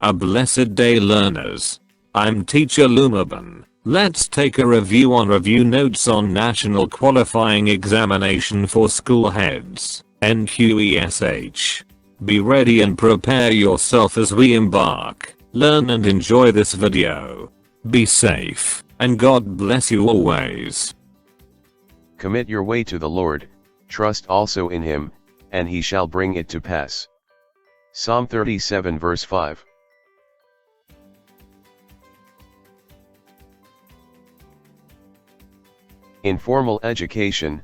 A blessed day, learners. I'm Teacher Lumaban. Let's take a review on review notes on National Qualifying Examination for School Heads, NQESH. Be ready and prepare yourself as we embark, learn and enjoy this video. Be safe, and God bless you always. Commit your way to the Lord, trust also in him, and he shall bring it to pass. Psalm 37 verse 5. Informal education,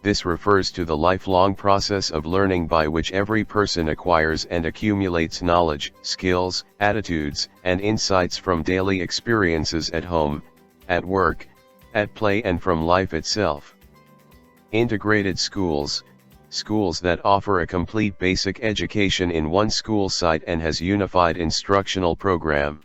this refers to the lifelong process of learning by which every person acquires and accumulates knowledge, skills, attitudes, and insights from daily experiences at home, at work, at play and from life itself. Integrated schools, schools that offer a complete basic education in one school site and has unified instructional program.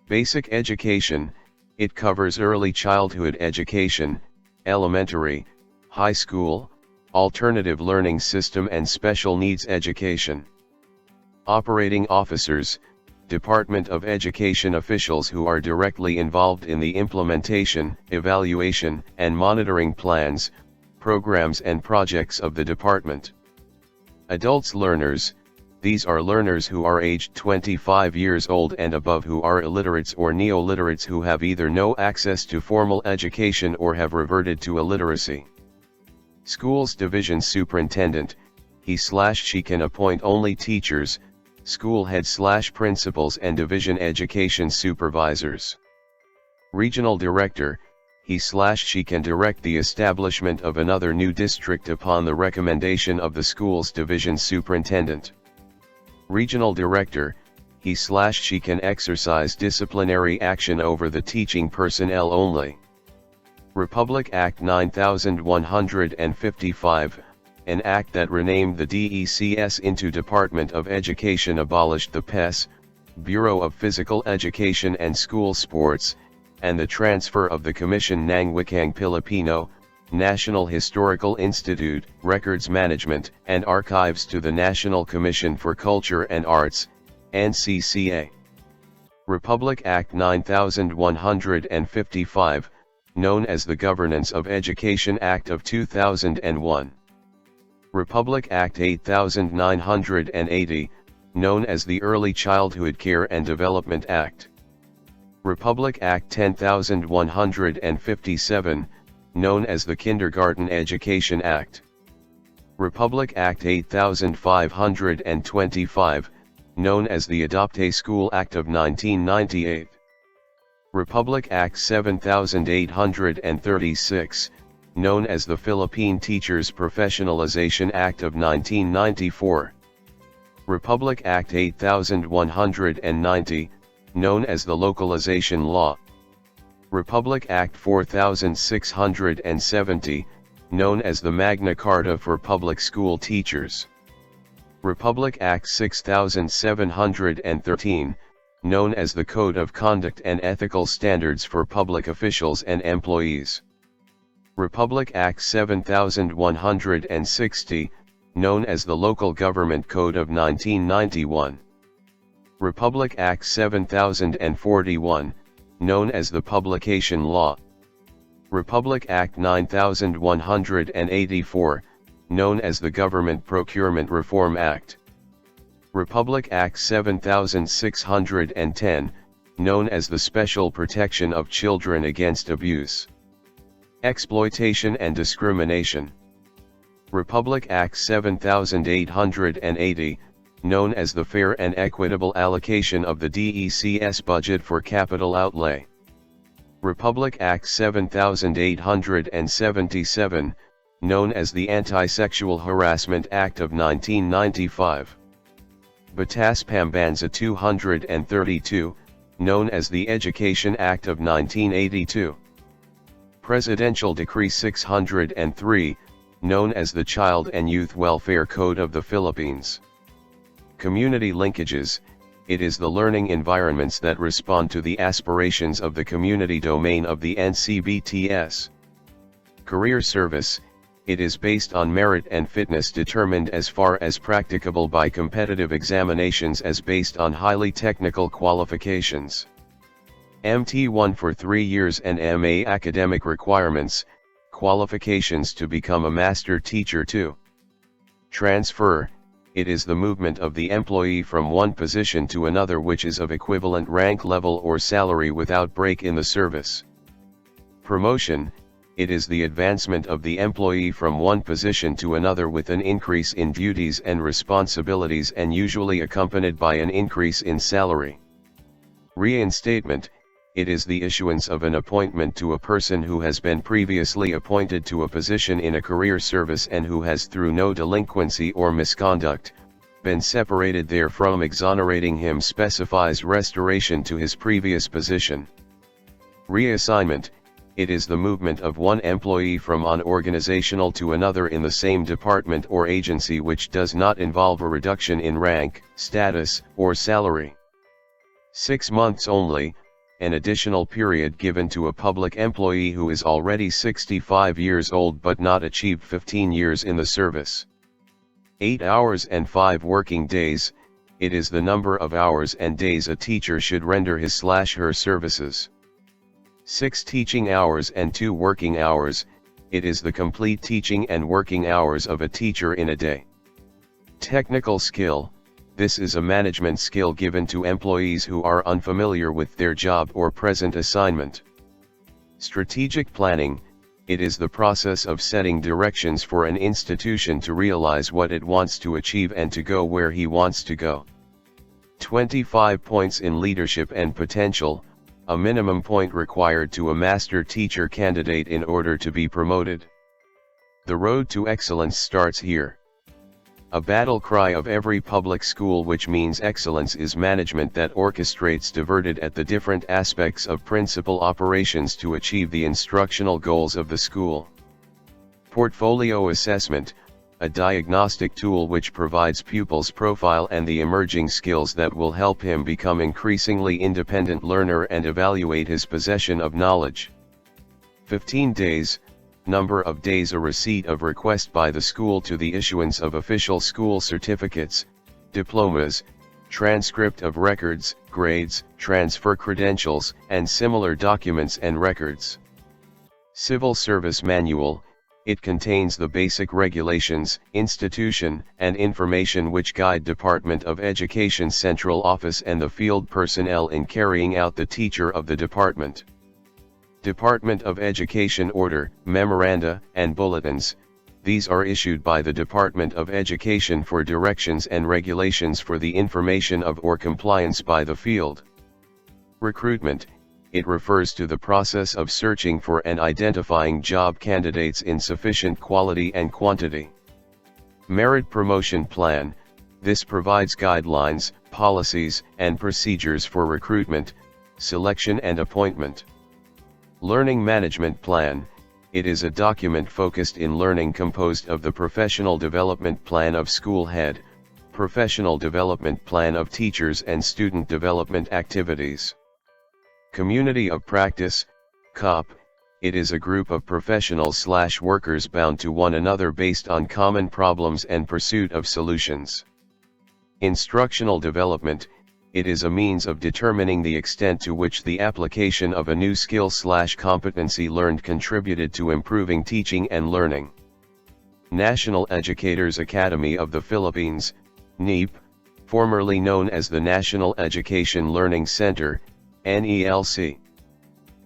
Basic education, it covers early childhood education, elementary, high school, alternative learning system and special needs education. Operating officers, Department of Education officials who are directly involved in the implementation, evaluation, and monitoring plans, programs and projects of the department. Adults learners, these are learners who are aged 25 years old and above who are illiterates or neo-literates who have either no access to formal education or have reverted to illiteracy. Schools Division Superintendent, he/she can appoint only teachers, school head/principals and division education supervisors. Regional Director, he/she can direct the establishment of another new district upon the recommendation of the school's division superintendent. Regional Director, he/she can exercise disciplinary action over the teaching personnel only. Republic Act 9155, an act that renamed the DECS into Department of Education, abolished the BPESS, Bureau of Physical Education and School Sports, and the transfer of the Komisyon ng Wikang Pilipino, National Historical Institute, Records Management and Archives to the National Commission for Culture and Arts, NCCA. Republic Act 9155, known as the Governance of Education Act of 2001. Republic Act 8980, known as the Early Childhood Care and Development Act. Republic Act 10157, known as the Kindergarten Education Act. Republic Act 8525, known as the Adopt a School Act of 1998. Republic Act 7836, known as the Philippine Teachers Professionalization Act of 1994. Republic Act 8190, known as the Localization Law. Republic Act 4670, known as the Magna Carta for Public School Teachers. Republic Act 6713, known as the Code of Conduct and Ethical Standards for Public Officials and Employees. Republic Act 7160, known as the Local Government Code of 1991. Republic Act 7041, known as the Publication Law. Republic Act 9184, known as the Government Procurement Reform Act. Republic Act 7610, known as the Special Protection of Children Against Abuse, Exploitation and Discrimination. Republic Act 7880, known as the Fair and Equitable Allocation of the DECS Budget for Capital Outlay. Republic Act 7877, known as the Anti-Sexual Harassment Act of 1995. Batas Pambansa 232, known as the Education Act of 1982. Presidential Decree 603, known as the Child and Youth Welfare Code of the Philippines. Community linkages, it is the learning environments that respond to the aspirations of the community domain of the NCBTS. Career service, it is based on merit and fitness determined as far as practicable by competitive examinations as based on highly technical qualifications. MT1 for 3 years and MA academic requirements, qualifications to become a master teacher 2. Transfer, it is the movement of the employee from one position to another which is of equivalent rank level or salary without break in the service. Promotion, it is the advancement of the employee from one position to another with an increase in duties and responsibilities and usually accompanied by an increase in salary. Reinstatement, it is the issuance of an appointment to a person who has been previously appointed to a position in a career service and who has through no delinquency or misconduct, been separated therefrom, exonerating him, specifies restoration to his previous position. Reassignment, it is the movement of one employee from one organizational to another in the same department or agency which does not involve a reduction in rank, status, or salary. 6 months only, an additional period given to a public employee who is already 65 years old but not achieved 15 years in the service. 8 hours and 5 working days, it is the number of hours and days a teacher should render his/her services. 6 teaching hours and 2 working hours, it is the complete teaching and working hours of a teacher in a day. Technical skill, this is a management skill given to employees who are unfamiliar with their job or present assignment. Strategic planning, it is the process of setting directions for an institution to realize what it wants to achieve and to go where he wants to go. 25 points in leadership and potential, a minimum point required to a master teacher candidate in order to be promoted. The road to excellence starts here. A battle cry of every public school, which means excellence, is management that orchestrates diverted at the different aspects of principal operations to achieve the instructional goals of the school. Portfolio assessment, a diagnostic tool which provides pupils' profile and the emerging skills that will help him become increasingly independent learner and evaluate his possession of knowledge. 15 days, number of days a receipt of request by the school to the issuance of official school certificates, diplomas, transcript of records, grades, transfer credentials, and similar documents and records. Civil Service Manual, it contains the basic regulations, institution, and information which guide Department of Education Central Office and the field personnel in carrying out the teacher of the department. Department of Education Order, Memoranda, and Bulletins, these are issued by the Department of Education for directions and regulations for the information of or compliance by the field. Recruitment, it refers to the process of searching for and identifying job candidates in sufficient quality and quantity. Merit Promotion Plan, this provides guidelines, policies, and procedures for recruitment, selection and appointment. Learning Management Plan, it is a document focused in learning composed of the Professional Development Plan of School Head, Professional Development Plan of Teachers and Student Development Activities. Community of Practice, COP, it is a group of professionals/workers bound to one another based on common problems and pursuit of solutions. Instructional Development, it is a means of determining the extent to which the application of a new skill/competency learned contributed to improving teaching and learning. National Educators Academy of the Philippines, NEP, formerly known as the National Education Learning Center, NELC.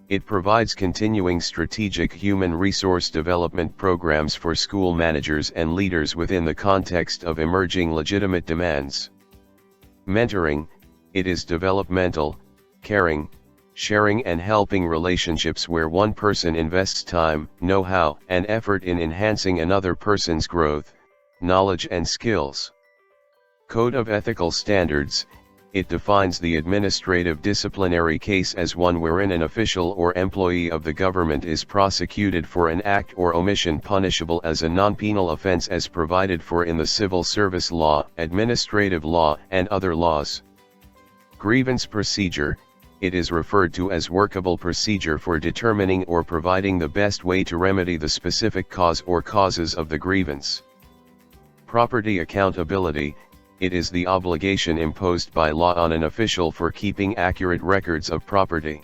It provides continuing strategic human resource development programs for school managers and leaders within the context of emerging legitimate demands. Mentoring, it is developmental, caring, sharing and helping relationships where one person invests time, know-how, and effort in enhancing another person's growth, knowledge and skills. Code of Ethical Standards, it defines the administrative disciplinary case as one wherein an official or employee of the government is prosecuted for an act or omission punishable as a non-penal offense as provided for in the civil service law, administrative law, and other laws. Grievance procedure, it is referred to as workable procedure for determining or providing the best way to remedy the specific cause or causes of the grievance. Property accountability, it is the obligation imposed by law on an official for keeping accurate records of property.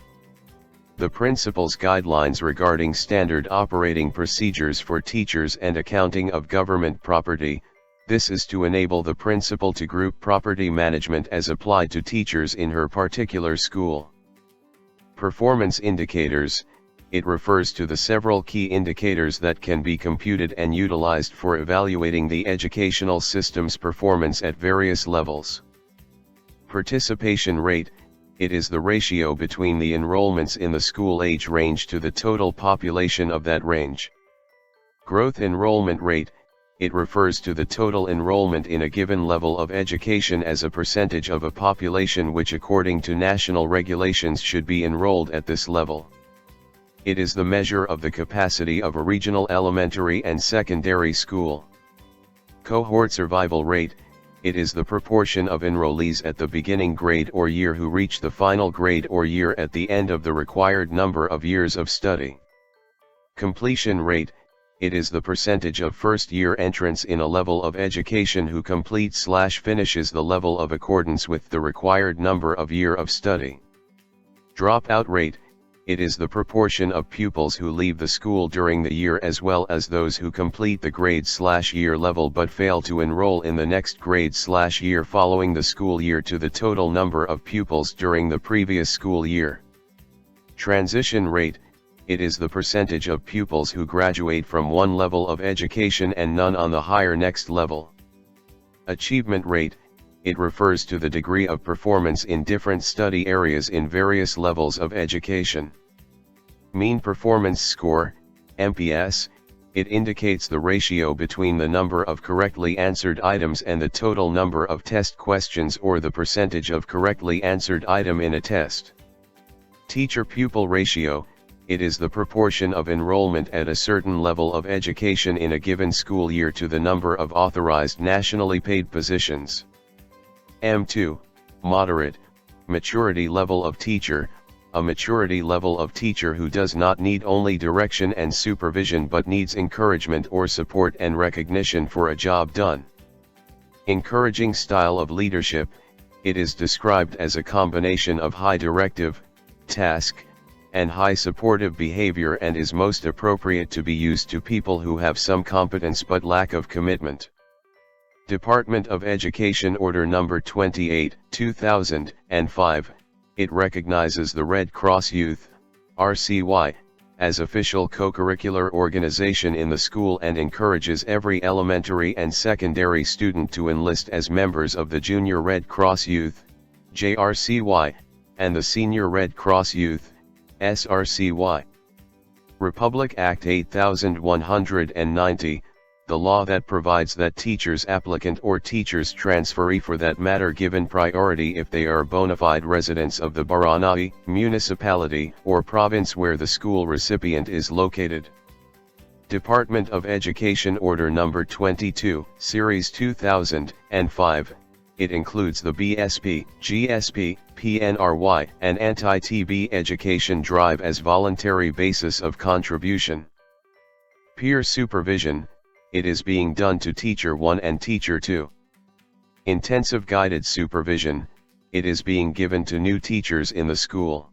The principal's guidelines regarding standard operating procedures for teachers and accounting of government property. This is to enable the principal to group property management as applied to teachers in her particular school. Performance indicators, it refers to the several key indicators that can be computed and utilized for evaluating the educational system's performance at various levels. Participation rate, it is the ratio between the enrollments in the school age range to the total population of that range. Growth enrollment rate, it refers to the total enrollment in a given level of education as a percentage of a population which according to national regulations should be enrolled at this level. It is the measure of the capacity of a regional elementary and secondary school. Cohort survival rate, it is the proportion of enrollees at the beginning grade or year who reach the final grade or year at the end of the required number of years of study. Completion rate, it is the percentage of first-year entrants in a level of education who complete/finishes the level of accordance with the required number of year of study. Dropout rate, it is the proportion of pupils who leave the school during the year as well as those who complete the grade/year level but fail to enroll in the next grade/year following the school year to the total number of pupils during the previous school year. Transition rate, it is the percentage of pupils who graduate from one level of education and none on the higher next level. Achievement rate, it refers to the degree of performance in different study areas in various levels of education. Mean performance score, MPS, it indicates the ratio between the number of correctly answered items and the total number of test questions or the percentage of correctly answered item in a test. Teacher-Pupil Ratio, it is the proportion of enrollment at a certain level of education in a given school year to the number of authorized nationally paid positions. M2, Moderate, Maturity Level of Teacher, a maturity level of teacher who does not need only direction and supervision but needs encouragement or support and recognition for a job done. Encouraging style of leadership, it is described as a combination of high directive, task, and high supportive behavior and is most appropriate to be used to people who have some competence but lack of commitment. Department of Education Order No. 28, 2005, it recognizes the Red Cross Youth, RCY, as official co-curricular organization in the school and encourages every elementary and secondary student to enlist as members of the Junior Red Cross Youth, JRCY, and the Senior Red Cross Youth, SRCY. Republic Act 8190, the law that provides that teachers-applicant or teachers-transferee for that matter given priority if they are bona fide residents of the barangay, municipality, or province where the school recipient is located. Department of Education Order No. 22, Series 2005, it includes the BSP, GSP, PNRY, and anti-TB education drive as voluntary basis of contribution. Peer supervision, it is being done to Teacher 1 and Teacher 2. Intensive guided supervision, it is being given to new teachers in the school.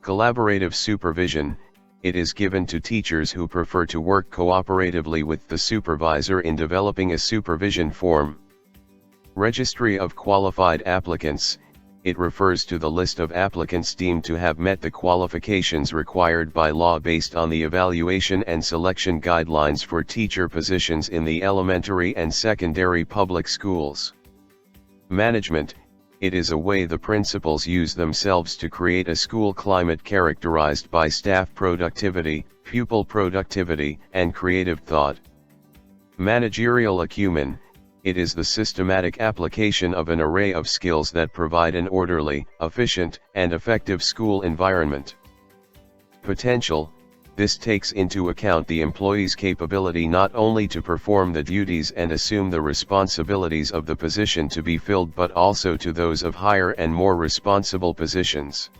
Collaborative supervision, it is given to teachers who prefer to work cooperatively with the supervisor in developing a supervision form. Registry of Qualified Applicants, it refers to the list of applicants deemed to have met the qualifications required by law based on the evaluation and selection guidelines for teacher positions in the elementary and secondary public schools. Management, it is a way the principals use themselves to create a school climate characterized by staff productivity, pupil productivity, and creative thought. Managerial acumen, it is the systematic application of an array of skills that provide an orderly, efficient, and effective school environment. Potential, this takes into account the employee's capability not only to perform the duties and assume the responsibilities of the position to be filled but also to those of higher and more responsible positions.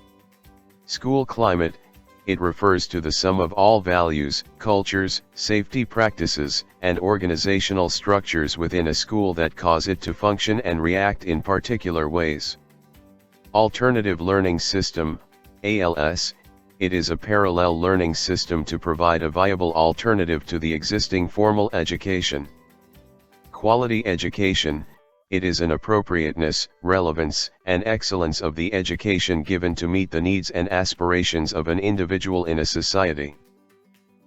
School climate, it refers to the sum of all values, cultures, safety practices, and organizational structures within a school that cause it to function and react in particular ways. Alternative learning system, ALS, it is a parallel learning system to provide a viable alternative to the existing formal education. Quality education, it is an appropriateness, relevance, and excellence of the education given to meet the needs and aspirations of an individual in a society.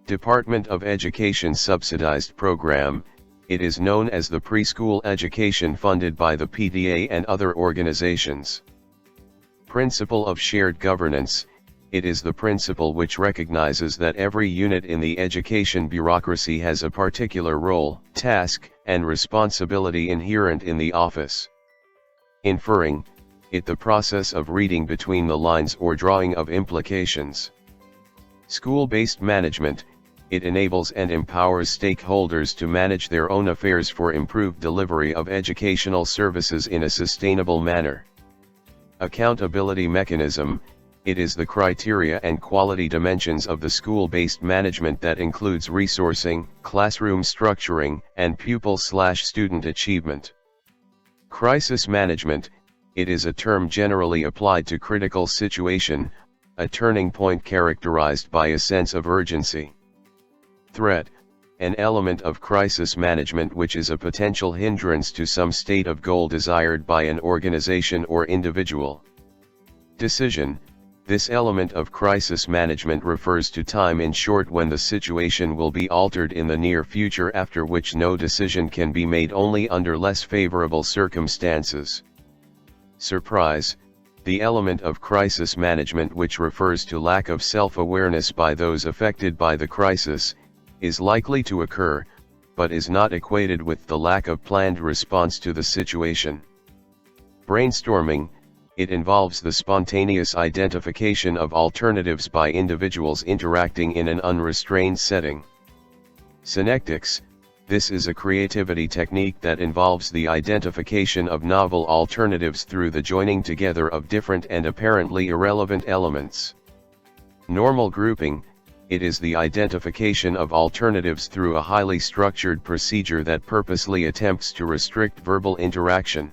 Department of Education subsidized program, it is known as the preschool education funded by the PTA and other organizations. Principle of shared governance, it is the principle which recognizes that every unit in the education bureaucracy has a particular role, task, and responsibility inherent in the office. Inferring, it the process of reading between the lines or drawing of implications. School-based management, it enables and empowers stakeholders to manage their own affairs for improved delivery of educational services in a sustainable manner. Accountability mechanism, it is the criteria and quality dimensions of the school-based management that includes resourcing, classroom structuring, and pupil/student achievement. Crisis management, it is a term generally applied to critical situation, a turning point characterized by a sense of urgency. Threat, an element of crisis management which is a potential hindrance to some state of goal desired by an organization or individual. Decision, this element of crisis management refers to time in short when the situation will be altered in the near future after which no decision can be made only under less favorable circumstances. Surprise, the element of crisis management which refers to lack of self-awareness by those affected by the crisis, is likely to occur, but is not equated with the lack of planned response to the situation. Brainstorming, it involves the spontaneous identification of alternatives by individuals interacting in an unrestrained setting. Synectics, this is a creativity technique that involves the identification of novel alternatives through the joining together of different and apparently irrelevant elements. Normal grouping, it is the identification of alternatives through a highly structured procedure that purposely attempts to restrict verbal interaction.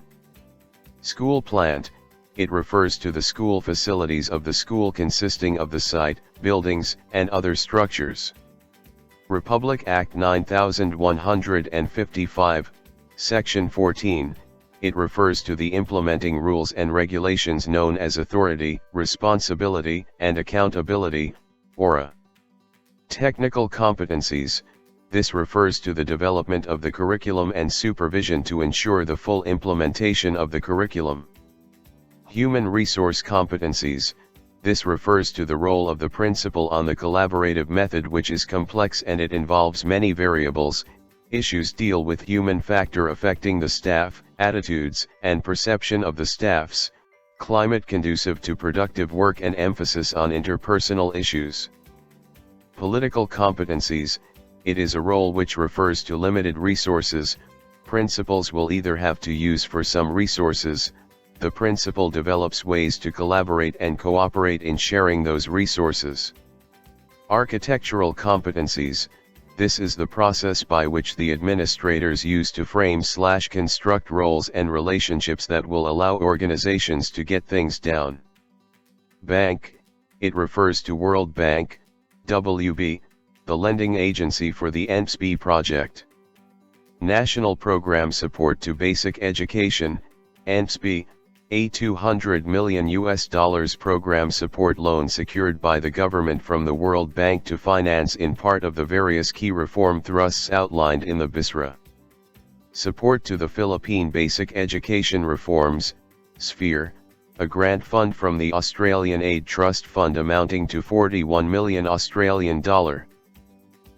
School plant, it refers to the school facilities of the school consisting of the site, buildings, and other structures. Republic Act 9155, Section 14, it refers to the implementing rules and regulations known as authority, responsibility, and accountability, ORA. Technical competencies, this refers to the development of the curriculum and supervision to ensure the full implementation of the curriculum. Human resource competencies, this refers to the role of the principal on the collaborative method which is complex and it involves many variables. Issues deal with human factor affecting the staff, attitudes and perception of the staffs, climate conducive to productive work and emphasis on interpersonal issues. Political competencies, it is a role which refers to limited resources. Principals will either have to use for some resources, the principal develops ways to collaborate and cooperate in sharing those resources. Architectural competencies, this is the process by which the administrators use to frame/construct roles and relationships that will allow organizations to get things down. Bank, it refers to World Bank, WB, the lending agency for the NPSBE project. National Program Support to Basic Education, NPSBE, a $200 million program support loan secured by the government from the World Bank to finance in part of the various key reform thrusts outlined in the BPESS. Support to the Philippine Basic Education Reforms, SPHERE, a grant fund from the Australian Aid Trust Fund amounting to $41 million Australian dollar.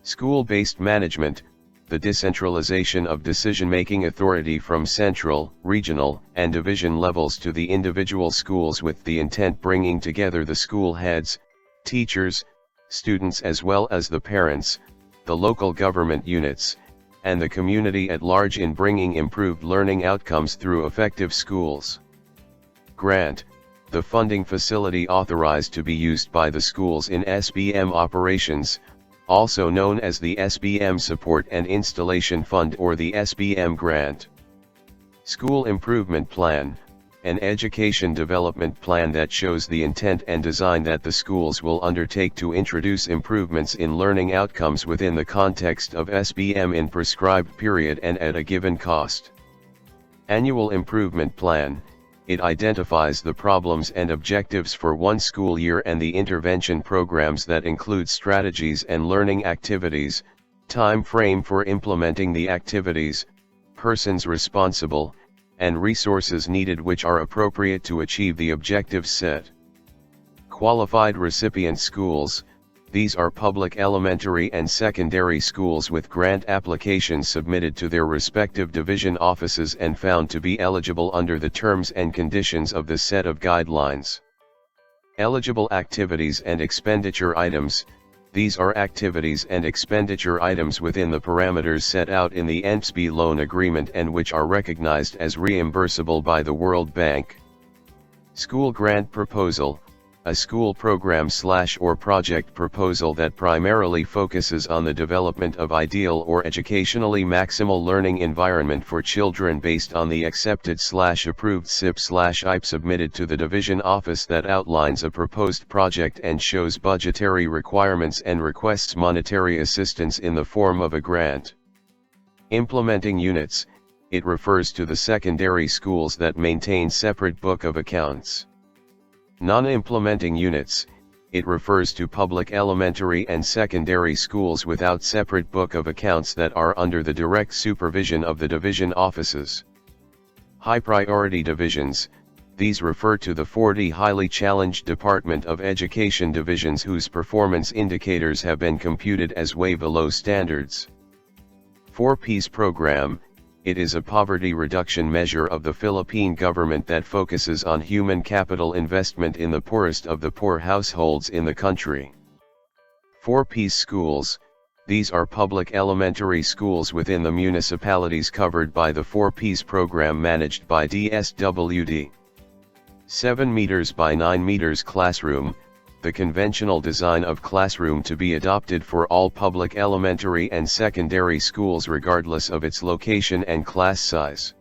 School-based management, the decentralization of decision-making authority from central, regional, and division levels to the individual schools with the intent bringing together the school heads, teachers, students as well as the parents, the local government units, and the community at large in bringing improved learning outcomes through effective schools. Grant, the funding facility authorized to be used by the schools in SBM operations, also known as the SBM Support and Installation Fund or the SBM Grant. School Improvement Plan, an education development plan that shows the intent and design that the schools will undertake to introduce improvements in learning outcomes within the context of SBM in prescribed period and at a given cost. Annual Improvement Plan, it identifies the problems and objectives for one school year and the intervention programs that include strategies and learning activities, time frame for implementing the activities, persons responsible, and resources needed which are appropriate to achieve the objectives set. Qualified recipient schools, these are public elementary and secondary schools with grant applications submitted to their respective division offices and found to be eligible under the terms and conditions of the set of guidelines. Eligible activities and expenditure items, these are activities and expenditure items within the parameters set out in the NPSBE Loan Agreement and which are recognized as reimbursable by the World Bank. School Grant Proposal, a school program/or project proposal that primarily focuses on the development of ideal or educationally maximal learning environment for children based on the accepted/approved SIP/IP submitted to the division office that outlines a proposed project and shows budgetary requirements and requests monetary assistance in the form of a grant. Implementing Units, it refers to the secondary schools that maintain separate book of accounts. Non-implementing units, it refers to public elementary and secondary schools without separate book of accounts that are under the direct supervision of the division offices. High-priority divisions, these refer to the 40 highly challenged Department of Education divisions whose performance indicators have been computed as way below standards. 4Ps Program, it is a poverty reduction measure of the Philippine government that focuses on human capital investment in the poorest of the poor households in the country. 4Ps Schools, these are public elementary schools within the municipalities covered by the 4Ps program managed by DSWD. 7 meters by 9 meters classroom, the conventional design of classroom to be adopted for all public elementary and secondary schools regardless of its location and class size.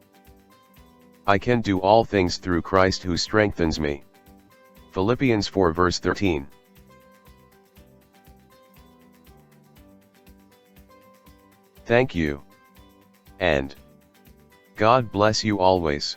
I can do all things through Christ who strengthens me. Philippians 4 verse 13. Thank you. And God bless you always.